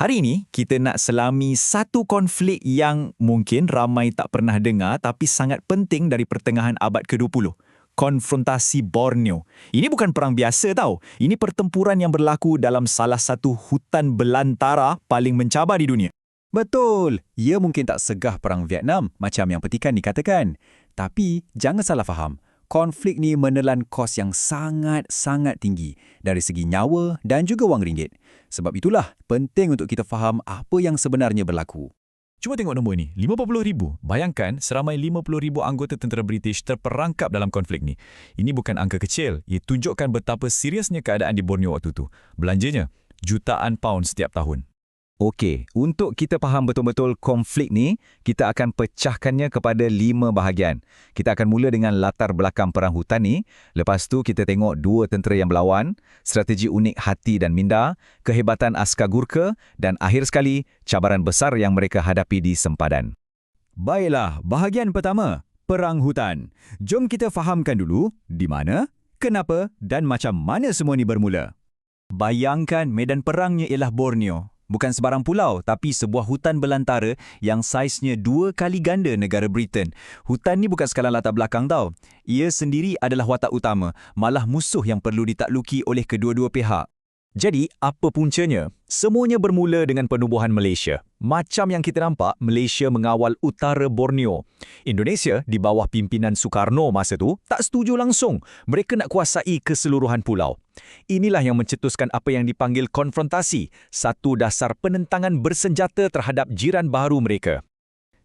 Hari ini kita nak selami satu konflik yang mungkin ramai tak pernah dengar tapi sangat penting dari pertengahan abad ke-20. Konfrontasi Borneo. Ini bukan perang biasa tau. Ini pertempuran yang berlaku dalam salah satu hutan belantara paling mencabar di dunia. Betul, ia mungkin tak segah perang Vietnam macam yang petikan dikatakan. Tapi jangan salah faham, konflik ni menelan kos yang sangat-sangat tinggi dari segi nyawa dan juga wang ringgit. Sebab itulah penting untuk kita faham apa yang sebenarnya berlaku. Cuma tengok nombor ni, 50,000. Bayangkan seramai 50,000 anggota tentera British terperangkap dalam konflik ni. Ini bukan angka kecil, ia tunjukkan betapa seriusnya keadaan di Borneo waktu tu. Belanjanya, jutaan pound setiap tahun. Okey, untuk kita faham betul-betul konflik ni, kita akan pecahkannya kepada 5 bahagian. Kita akan mula dengan latar belakang perang hutan ni, lepas tu kita tengok dua tentera yang berlawan, strategi unik Hati dan Minda, kehebatan askar Gurkha dan akhir sekali, cabaran besar yang mereka hadapi di sempadan. Baiklah, bahagian pertama, perang hutan. Jom kita fahamkan dulu di mana, kenapa dan macam mana semua ni bermula. Bayangkan medan perangnya ialah Borneo. Bukan sebarang pulau, tapi sebuah hutan belantara yang saiznya 2 kali ganda negara Britain. Hutan ni bukan sekadar latar belakang tau. Ia sendiri adalah watak utama, malah musuh yang perlu ditakluki oleh kedua-dua pihak. Jadi, apa puncanya? Semuanya bermula dengan penubuhan Malaysia. Macam yang kita nampak, Malaysia mengawal utara Borneo. Indonesia, di bawah pimpinan Sukarno masa tu, tak setuju langsung. Mereka nak kuasai keseluruhan pulau. Inilah yang mencetuskan apa yang dipanggil konfrontasi, satu dasar penentangan bersenjata terhadap jiran baru mereka.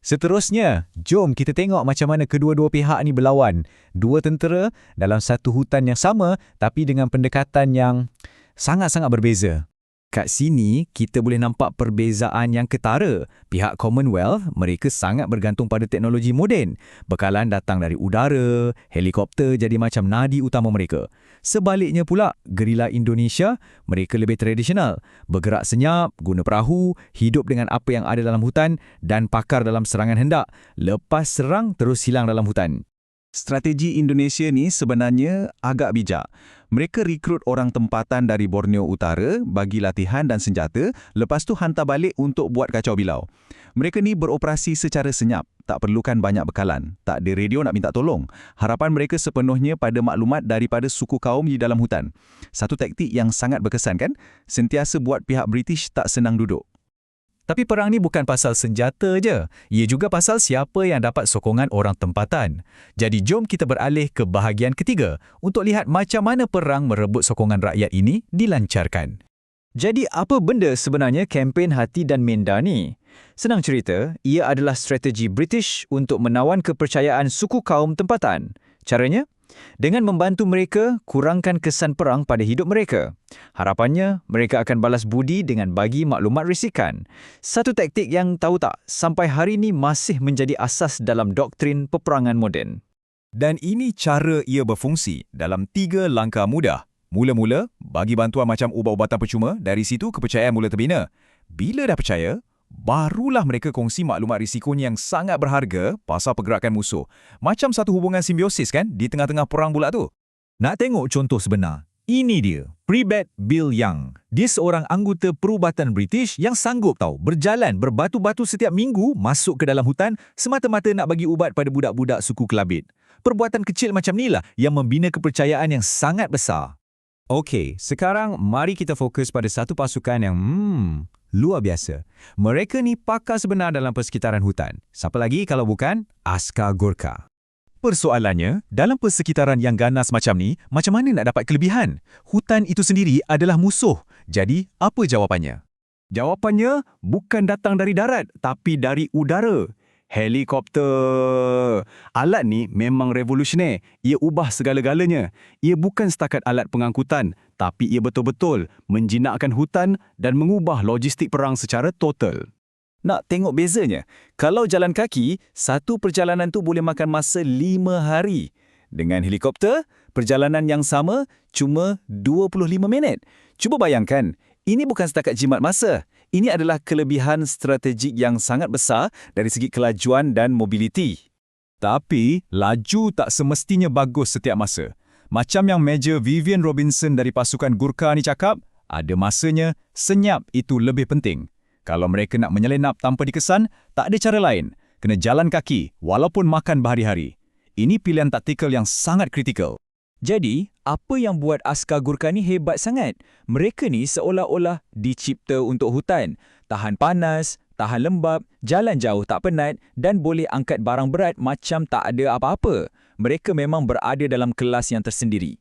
Seterusnya, jom kita tengok macam mana kedua-dua pihak ni berlawan. Dua tentera dalam satu hutan yang sama, tapi dengan pendekatan yang sangat-sangat berbeza. Kat sini, kita boleh nampak perbezaan yang ketara. Pihak Commonwealth, mereka sangat bergantung pada teknologi moden. Bekalan datang dari udara, helikopter jadi macam nadi utama mereka. Sebaliknya pula, gerila Indonesia, mereka lebih tradisional. Bergerak senyap, guna perahu, hidup dengan apa yang ada dalam hutan dan pakar dalam serangan hendak. Lepas serang, terus hilang dalam hutan. Strategi Indonesia ni sebenarnya agak bijak. Mereka rekrut orang tempatan dari Borneo Utara, bagi latihan dan senjata, lepas tu hantar balik untuk buat kacau bilau. Mereka ni beroperasi secara senyap, tak perlukan banyak bekalan, tak ada radio nak minta tolong. Harapan mereka sepenuhnya pada maklumat daripada suku kaum di dalam hutan. Satu taktik yang sangat berkesan kan? Sentiasa buat pihak British tak senang duduk. Tapi perang ni bukan pasal senjata je. Ia juga pasal siapa yang dapat sokongan orang tempatan. Jadi jom kita beralih ke bahagian ketiga untuk lihat macam mana perang merebut sokongan rakyat ini dilancarkan. Jadi apa benda sebenarnya kempen Hati dan Minda ni? Senang cerita, ia adalah strategi British untuk menawan kepercayaan suku kaum tempatan. Caranya? Dengan membantu mereka kurangkan kesan perang pada hidup mereka. Harapannya, mereka akan balas budi dengan bagi maklumat risikan. Satu taktik yang tahu tak, sampai hari ini masih menjadi asas dalam doktrin peperangan moden. Dan ini cara ia berfungsi dalam 3 langkah mudah. Mula-mula, bagi bantuan macam ubat-ubatan percuma, dari situ kepercayaan mula terbina. Bila dah percaya, barulah mereka kongsi maklumat risikonya yang sangat berharga pasal pergerakan musuh. Macam satu hubungan simbiosis kan di tengah-tengah perang pula tu. Nak tengok contoh sebenar? Ini dia, Pre-Bat Bill Young. Dia seorang anggota perubatan British yang sanggup berjalan berbatu-batu setiap minggu masuk ke dalam hutan semata-mata nak bagi ubat pada budak-budak suku Kelabit. Perbuatan kecil macam inilah yang membina kepercayaan yang sangat besar. Okey, sekarang mari kita fokus pada satu pasukan yang luar biasa. Mereka ni pakar sebenar dalam persekitaran hutan. Siapa lagi kalau bukan askar Gurkha. Persoalannya, dalam persekitaran yang ganas macam ni, macam mana nak dapat kelebihan? Hutan itu sendiri adalah musuh. Jadi, apa jawapannya? Jawapannya bukan datang dari darat, tapi dari udara. Helikopter. Alat ni memang revolusioner. Ia ubah segala-galanya. Ia bukan setakat alat pengangkutan, tapi ia betul-betul menjinakkan hutan dan mengubah logistik perang secara total. Nak tengok bezanya? Kalau jalan kaki, satu perjalanan tu boleh makan masa 5 hari. Dengan helikopter, perjalanan yang sama cuma 25 minit. Cuba bayangkan, ini bukan setakat jimat masa. Ini adalah kelebihan strategik yang sangat besar dari segi kelajuan dan mobiliti. Tapi, laju tak semestinya bagus setiap masa. Macam yang Major Vivian Robinson dari pasukan Gurkha ni cakap, ada masanya senyap itu lebih penting. Kalau mereka nak menyelenap tanpa dikesan, tak ada cara lain. Kena jalan kaki walaupun makan berhari-hari. Ini pilihan taktikal yang sangat kritikal. Jadi, apa yang buat askar Gurkha ni hebat sangat? Mereka ni seolah-olah dicipta untuk hutan. Tahan panas, tahan lembap, jalan jauh tak penat dan boleh angkat barang berat macam tak ada apa-apa. Mereka memang berada dalam kelas yang tersendiri.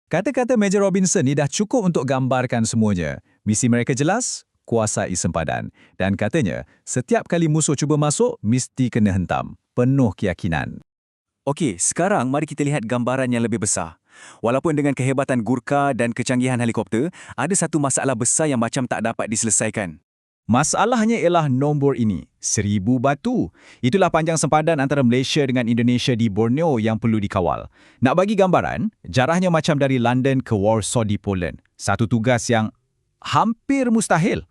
Kata-kata Major Robinson ni dah cukup untuk gambarkan semuanya. Misi mereka jelas, kuasai sempadan. Dan katanya, setiap kali musuh cuba masuk, mesti kena hentam. Penuh keyakinan. Okey, sekarang mari kita lihat gambaran yang lebih besar. Walaupun dengan kehebatan Gurkha dan kecanggihan helikopter, ada satu masalah besar yang macam tak dapat diselesaikan. Masalahnya ialah nombor ini, 1000 batu. Itulah panjang sempadan antara Malaysia dengan Indonesia di Borneo yang perlu dikawal. Nak bagi gambaran, jaraknya macam dari London ke Warsaw di Poland. Satu tugas yang hampir mustahil.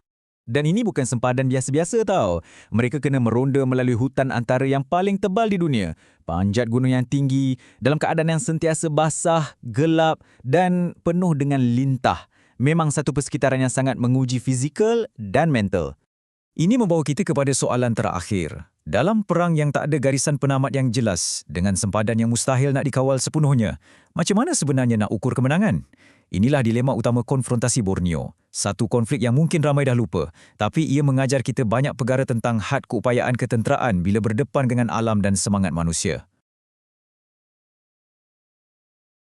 Dan ini bukan sempadan biasa-biasa tau. Mereka kena meronda melalui hutan antara yang paling tebal di dunia, panjat gunung yang tinggi, dalam keadaan yang sentiasa basah, gelap dan penuh dengan lintah. Memang satu persekitaran yang sangat menguji fizikal dan mental. Ini membawa kita kepada soalan terakhir. Dalam perang yang tak ada garisan penamat yang jelas, dengan sempadan yang mustahil nak dikawal sepenuhnya, macam mana sebenarnya nak ukur kemenangan? Inilah dilema utama konfrontasi Borneo. Satu konflik yang mungkin ramai dah lupa, tapi ia mengajar kita banyak perkara tentang had keupayaan ketenteraan bila berdepan dengan alam dan semangat manusia.